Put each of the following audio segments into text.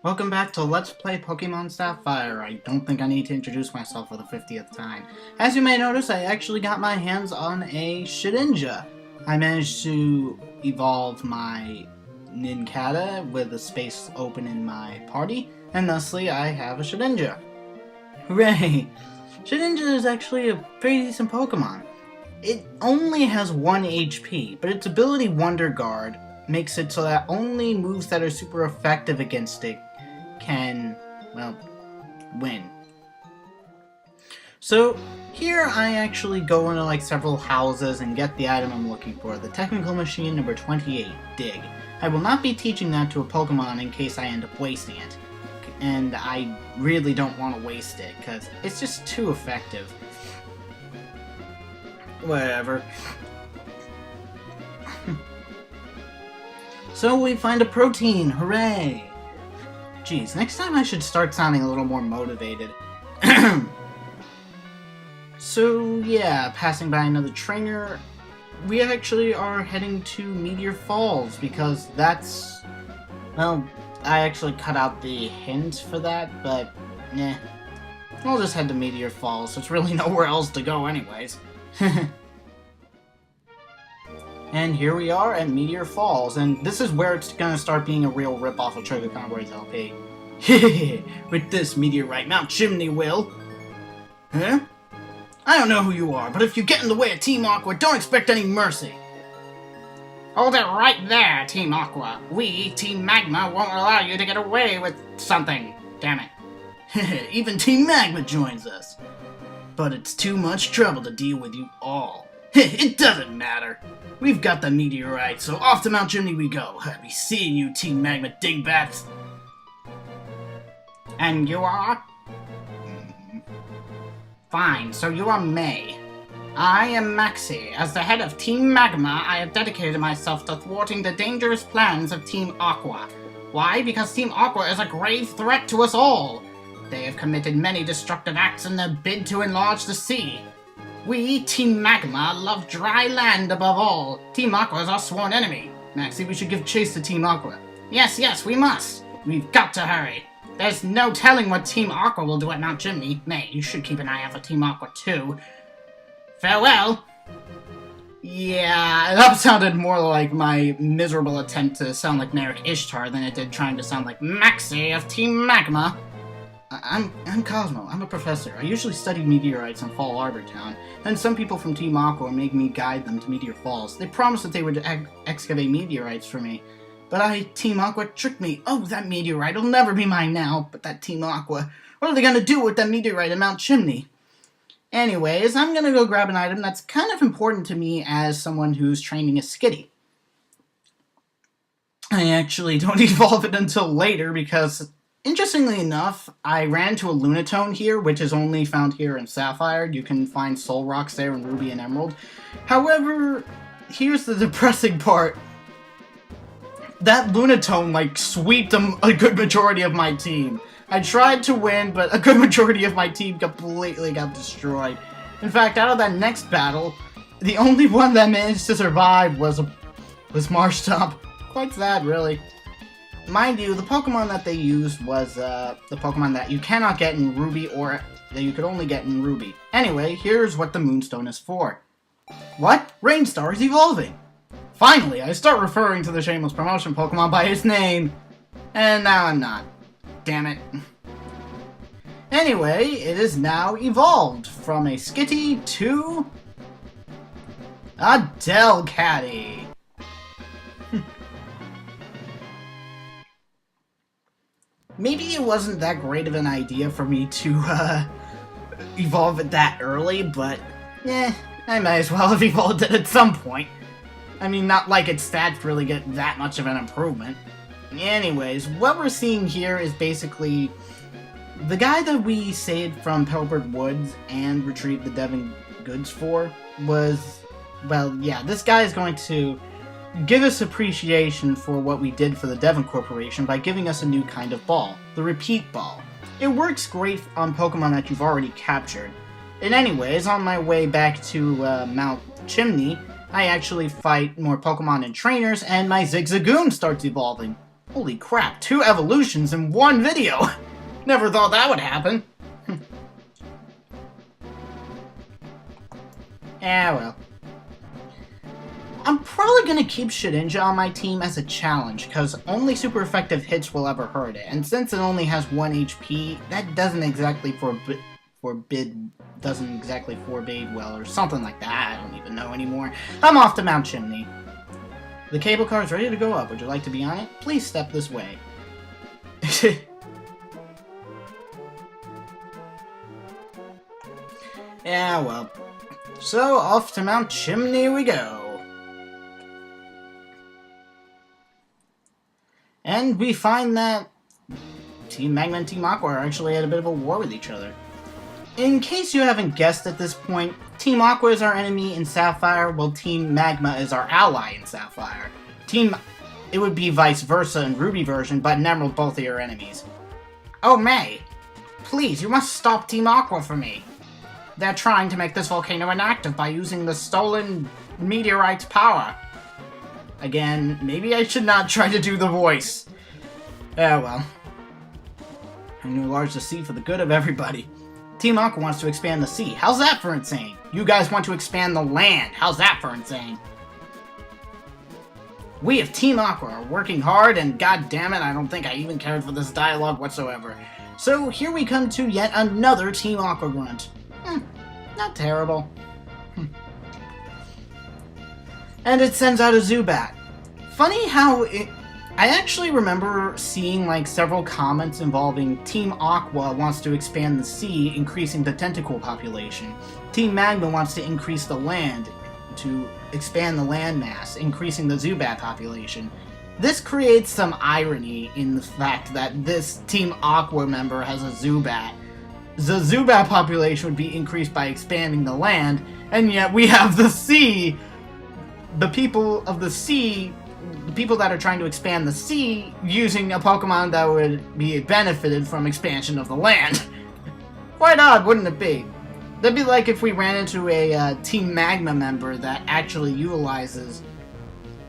Welcome back to Let's Play Pokemon Sapphire. I don't think I need to introduce myself for the 50th time. As you may notice, I actually got my hands on a Shedinja. I managed to evolve my Nincada with a space open in my party, and thusly I have a Shedinja. Hooray! Shedinja is actually a pretty decent Pokemon. It only has 1 HP, but its ability Wonder Guard makes it so that only moves that are super effective against it can, well, win. So here I actually go into like several houses and get the item I'm looking for, the technical machine number 28, Dig. I will not be teaching that to a Pokemon in case I end up wasting it. And I really don't want to waste it, because it's just too effective. Whatever. So we find a protein, hooray! Geez, next time I should start sounding a little more motivated. So yeah, passing by another trainer, we actually are heading to Meteor Falls, because that's, well, I actually cut out the hint for that, but eh. I'll just head to Meteor Falls, there's really nowhere else to go anyways. And here we are at Meteor Falls, and this is where it's gonna start being a real rip-off of Trigger Convoy's LP. With this Meteorite, Mount Chimney will. Huh? I don't know who you are, but if you get in the way of Team Aqua, don't expect any mercy. Hold it right there, Team Aqua. We, Team Magma, won't allow you to get away with something. Damn it. Even Team Magma joins us. But it's too much trouble to deal with you all. It doesn't matter. We've got the Meteorite, so off to Mount Chimney we go. I'll be seeing you, Team Magma dingbats. And you are? Fine, so you are May. I am Maxie. As the head of Team Magma, I have dedicated myself to thwarting the dangerous plans of Team Aqua. Why? Because Team Aqua is a grave threat to us all. They have committed many destructive acts in their bid to enlarge the sea. We, Team Magma, love dry land above all. Team Aqua is our sworn enemy. Maxie, we should give chase to Team Aqua. Yes, we must. We've got to hurry. There's no telling what Team Aqua will do at Mount Chimney. May, you should keep an eye out for Team Aqua, too. Farewell. Yeah, that sounded more like my miserable attempt to sound like Merrick Ishtar than it did trying to sound like Maxie of Team Magma. I'm Cosmo. I'm a professor. I usually study meteorites in Fall Arbor Town, and some people from Team Aqua make me guide them to Meteor Falls. They promised that they would excavate meteorites for me, but Team Aqua tricked me. Oh, that meteorite will never be mine now, but that Team Aqua, what are they gonna do with that meteorite at Mount Chimney? Anyways, I'm gonna go grab an item that's kind of important to me as someone who's training a Skitty. I actually don't evolve it until later because, interestingly enough, I ran into a Lunatone here, which is only found here in Sapphire. You can find Soul Rocks there in Ruby and Emerald. However, here's the depressing part. That Lunatone, like, sweeped a good majority of my team. I tried to win, but a good majority of my team completely got destroyed. In fact, out of that next battle, the only one that managed to survive was Marshtomp. Quite sad, really. Mind you, the Pokemon that they used was the Pokemon that you cannot get in Ruby, or that you could only get in Ruby. Anyway, here's what the Moonstone is for. What? Rainstar is evolving! Finally, I start referring to the shameless promotion Pokemon by its name. And now I'm not. Damn it. Anyway, it is now evolved from a Skitty to a Delcatty. Maybe it wasn't that great of an idea for me to, evolve it that early, but, I might as well have evolved it at some point. I mean, not like its stats really get that much of an improvement. Anyways, what we're seeing here is basically the guy that we saved from Pelbert Woods and retrieved the Devon goods for was, well, yeah, this guy is going to give us appreciation for what we did for the Devon Corporation by giving us a new kind of ball, the Repeat Ball. It works great on Pokemon that you've already captured. And anyways, on my way back to Mount Chimney, I actually fight more Pokemon and trainers, and my Zigzagoon starts evolving. Holy crap, 2 evolutions in 1 video! Never thought that would happen. Well. I'm probably gonna keep Shedinja on my team as a challenge, because only super effective hits will ever hurt it, and since it only has 1 HP, that doesn't exactly forbade well, or something like that. I don't even know anymore. I'm off to Mount Chimney. The cable car is ready to go up. Would you like to be on it? Please step this way. Yeah, well. So, off to Mount Chimney we go. And we find that Team Magma and Team Aqua are actually at a bit of a war with each other. In case you haven't guessed at this point, Team Aqua is our enemy in Sapphire, while Team Magma is our ally in Sapphire. It would be vice versa in Ruby version, but in Emerald both are your enemies. Oh, May! Please, you must stop Team Aqua for me. They're trying to make this volcano inactive by using the stolen Meteorite's power. Again, maybe I should not try to do the voice. Oh well. I'm gonna enlarge the sea for the good of everybody. Team Aqua wants to expand the sea. How's that for insane? You guys want to expand the land. How's that for insane? We of Team Aqua are working hard, and god damn it, I don't think I even cared for this dialogue whatsoever. So here we come to yet another Team Aqua grunt. Not terrible. And it sends out a Zubat. Funny how I actually remember seeing like several comments involving Team Aqua wants to expand the sea, increasing the tentacle population. Team Magma wants to increase the land, to expand the land mass, increasing the Zubat population. This creates some irony in the fact that this Team Aqua member has a Zubat. The Zubat population would be increased by expanding the land, and yet we have the sea. The people of the sea, the people that are trying to expand the sea, using a Pokemon that would be benefited from expansion of the land. Quite odd, wouldn't it be? That'd be like if we ran into a Team Magma member that actually utilizes...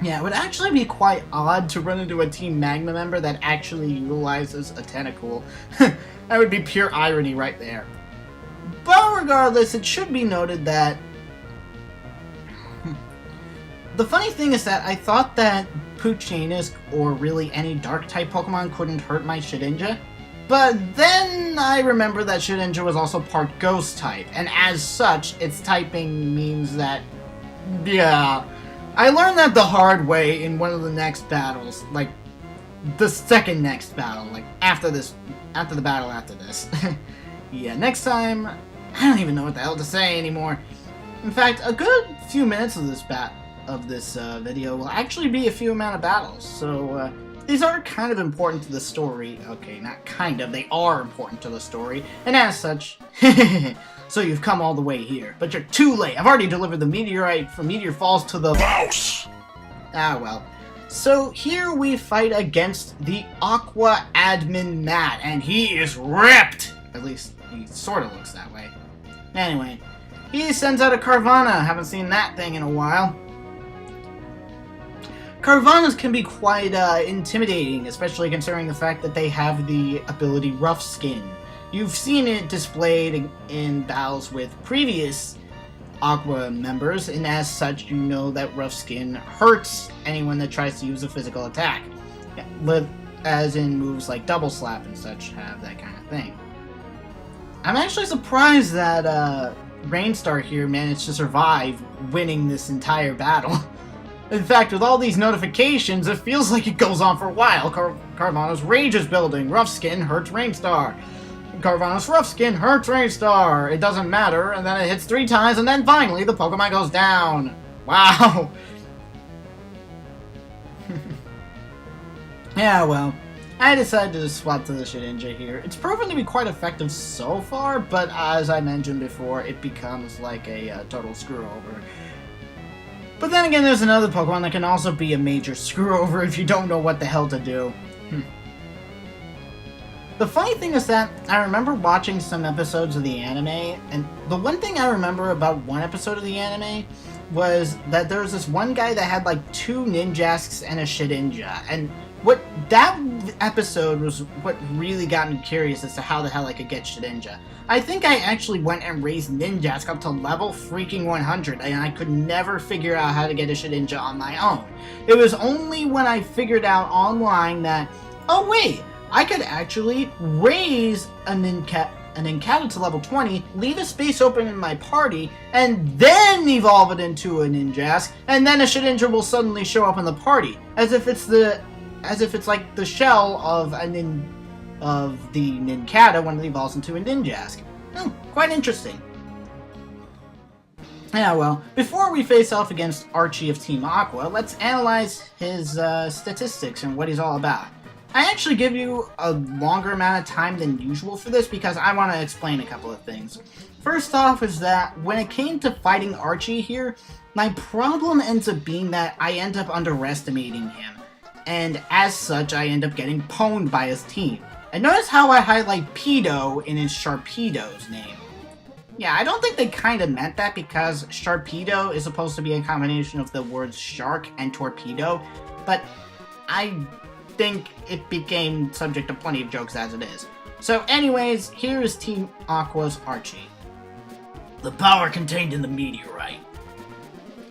Yeah, it would actually be quite odd to run into a Team Magma member that actually utilizes a Tentacool. That would be pure irony right there. But regardless, it should be noted that... The funny thing is that I thought that Puchanisk, or really any Dark-type Pokemon, couldn't hurt my Shedinja. But then I remember that Shedinja was also part Ghost-type, and as such, its typing means that... Yeah... I learned that the hard way in one of the next battles, like, the second next battle, like, after the battle after this. Yeah, next time, I don't even know what the hell to say anymore. In fact, a good few minutes of this video will actually be a few amount of battles, so, these are kind of important to the story. Okay, not kind of, they are important to the story, and as such, so you've come all the way here. But you're too late. I've already delivered the Meteorite from Meteor Falls to the... Mouse! Ah, well. So here we fight against the Aqua admin Matt, and he is ripped! At least, he sort of looks that way. Anyway, he sends out a Carvanha. Haven't seen that thing in a while. Carvanhas can be quite intimidating, especially considering the fact that they have the ability Rough Skin. You've seen it displayed in battles with previous Aqua members, and as such, you know that Rough Skin hurts anyone that tries to use a physical attack. As in moves like Double Slap and such have that kind of thing. I'm actually surprised that Rainstar here managed to survive winning this entire battle. In fact, with all these notifications, it feels like it goes on for a while. Carvanha's Rage is building. Rough Skin hurts Rainstar. Carvanha's Rough Skin hurts Rainstar. It doesn't matter, and then it hits 3 times, and then finally the Pokemon goes down. Wow. Yeah, well, I decided to swap to the Shedinja here. It's proven to be quite effective so far, but as I mentioned before, it becomes like a total screw-over. But then again, there's another Pokemon that can also be a major screw-over if you don't know what the hell to do. The funny thing is that I remember watching some episodes of the anime, and the one thing I remember about one episode of the anime was that there was this one guy that had like 2 Ninjasks and a Shedinja, and What that episode was what really got me curious as to how the hell I could get Shedinja. I think I actually went and raised Ninjask up to level freaking 100, and I could never figure out how to get a Shedinja on my own. It was only when I figured out online that, oh wait, I could actually raise an Nincada to level 20, leave a space open in my party, and then evolve it into a Ninjask, and then a Shedinja will suddenly show up in the party, as if it's like the shell of the Nincada when it evolves into a Ninjask. Quite interesting. Yeah, well, before we face off against Archie of Team Aqua, let's analyze his statistics and what he's all about. I actually give you a longer amount of time than usual for this because I want to explain a couple of things. First off is that when it came to fighting Archie here, my problem ends up being that I end up underestimating him. And as such, I end up getting pwned by his team. And notice how I highlight Pedo in his Sharpedo's name. Yeah, I don't think they kind of meant that because Sharpedo is supposed to be a combination of the words shark and torpedo, but I think it became subject to plenty of jokes as it is. So anyways, here is Team Aqua's Archie. The power contained in the meteorite.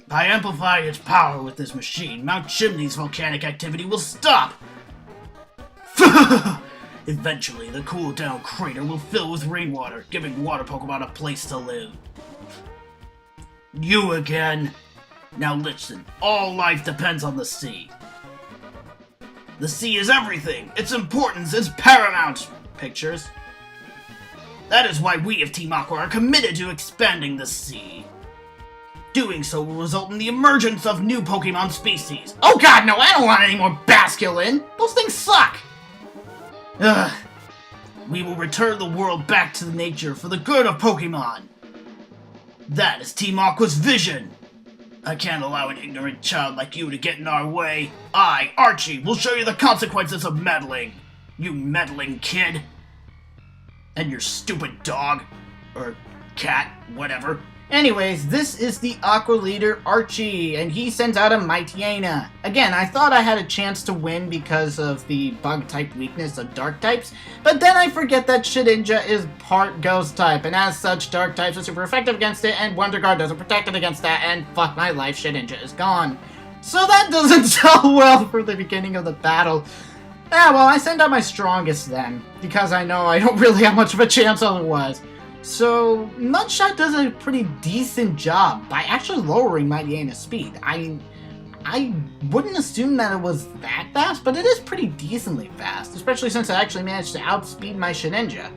By amplifying its power with this machine, Mount Chimney's volcanic activity will stop! Eventually, the cool-down crater will fill with rainwater, giving water Pokemon a place to live. You again? Now listen, all life depends on the sea. The sea is everything! Its importance is paramount! Pictures. That is why we of Team Aqua are committed to expanding the sea. Doing so will result in the emergence of new Pokemon species. Oh god, no, I don't want any more Basculin! Those things suck! Ugh. We will return the world back to nature for the good of Pokemon. That is Team Aqua's vision. I can't allow an ignorant child like you to get in our way. I, Archie, will show you the consequences of meddling. You meddling kid. And your stupid dog. Or cat, whatever. Anyways, this is the Aqua leader, Archie, and he sends out a Mightyena. Again, I thought I had a chance to win because of the bug-type weakness of dark types, but then I forget that Shedinja is part ghost type, and as such, dark types are super effective against it, and Wonder Guard doesn't protect it against that, and fuck my life, Shedinja is gone. So that doesn't tell well for the beginning of the battle. Yeah, well, I send out my strongest then, because I know I don't really have much of a chance otherwise. So, Nutshot does a pretty decent job by actually lowering Mightyena's speed. I wouldn't assume that it was that fast, but it is pretty decently fast, especially since I actually managed to outspeed my Shedinja.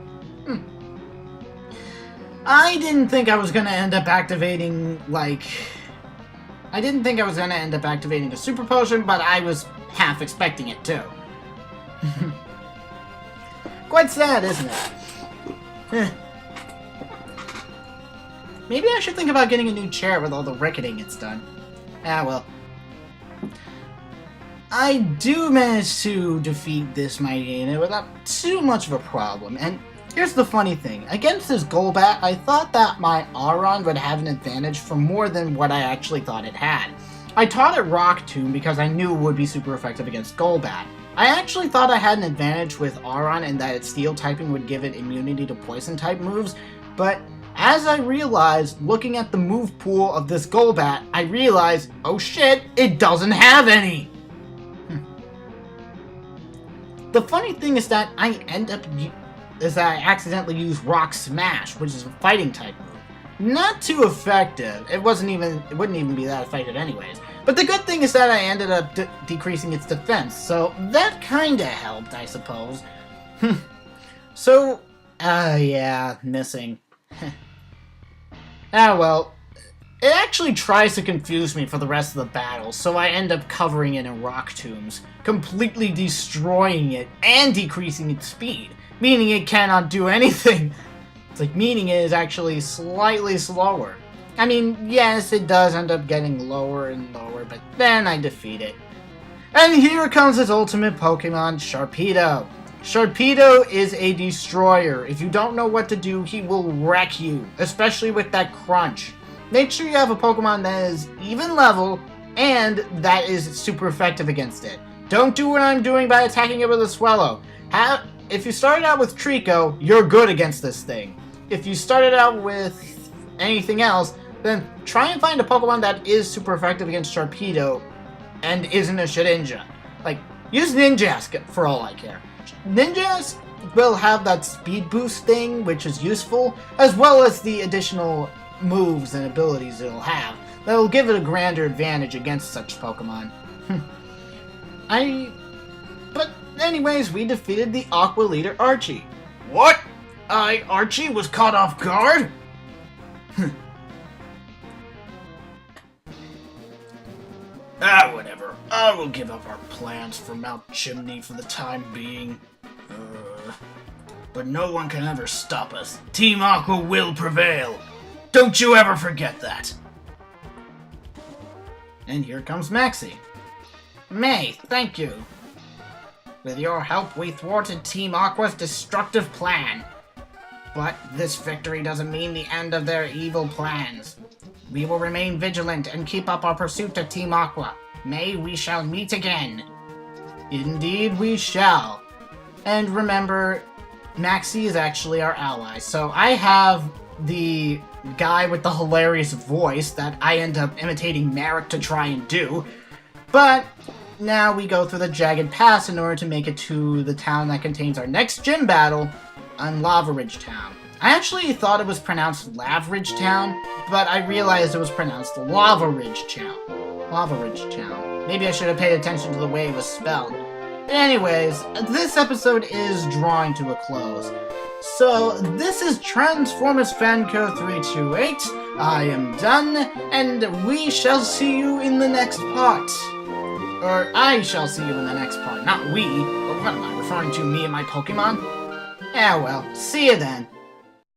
I didn't think I was going to end up activating, I didn't think I was going to end up activating a Super Potion, but I was half expecting it too. Quite sad, isn't it? Maybe I should think about getting a new chair with all the ricketing it's done. Ah, well. I do manage to defeat this Mightyena without too much of a problem, and here's the funny thing. Against this Golbat, I thought that my Aron would have an advantage for more than what I actually thought it had. I taught it Rock Tomb because I knew it would be super effective against Golbat. I actually thought I had an advantage with Aron and that its Steel typing would give it immunity to Poison type moves, but as I realized, looking at the move pool of this Golbat, I realized, oh shit, it doesn't have any! The funny thing is that I accidentally use Rock Smash, which is a fighting type move. Not too effective. It wouldn't even be that effective anyways. But the good thing is that I ended up decreasing its defense, so that kinda helped, I suppose. So, yeah, missing. Ah, well, it actually tries to confuse me for the rest of the battle, so I end up covering it in Rock Tombs, completely destroying it and decreasing its speed, meaning it cannot do anything. It's like, meaning it is actually slightly slower. I mean, yes, it does end up getting lower and lower, but then I defeat it. And here comes its ultimate Pokemon, Sharpedo. Sharpedo is a destroyer. If you don't know what to do, he will wreck you, especially with that crunch. Make sure you have a Pokemon that is even level and that is super effective against it. Don't do what I'm doing by attacking it with a Swellow. If you started out with Trico, you're good against this thing. If you started out with anything else, then try and find a Pokemon that is super effective against Sharpedo and isn't a Shedinja. Like, use Ninjask for all I care. Ninjask will have that speed boost thing, which is useful, as well as the additional moves and abilities it'll have that will give it a grander advantage against such Pokemon. But anyways, we defeated the Aqua leader Archie. What? Archie was caught off guard? Whatever. I will give up our plans for Mount Chimney for the time being. But no one can ever stop us. Team Aqua will prevail. Don't you ever forget that. And here comes Maxie. May, thank you. With your help, we thwarted Team Aqua's destructive plan. But this victory doesn't mean the end of their evil plans. We will remain vigilant and keep up our pursuit of Team Aqua. May we shall meet again. Indeed we shall. And remember, Maxie is actually our ally. So I have the guy with the hilarious voice that I end up imitating Merrick to try and do. But now we go through the Jagged Pass in order to make it to the town that contains our next gym battle on Lavaridge Town. I actually thought it was pronounced Lavaridge Town, but I realized it was pronounced Lavaridge Town. Lavaridge Town. Maybe I should have paid attention to the way it was spelled. Anyways, this episode is drawing to a close. So, this is Transformers Fanco 328. I am done, and we shall see you in the next part. Or, I shall see you in the next part. Not we, but what am I referring to, me and my Pokemon? Yeah, well, see you then.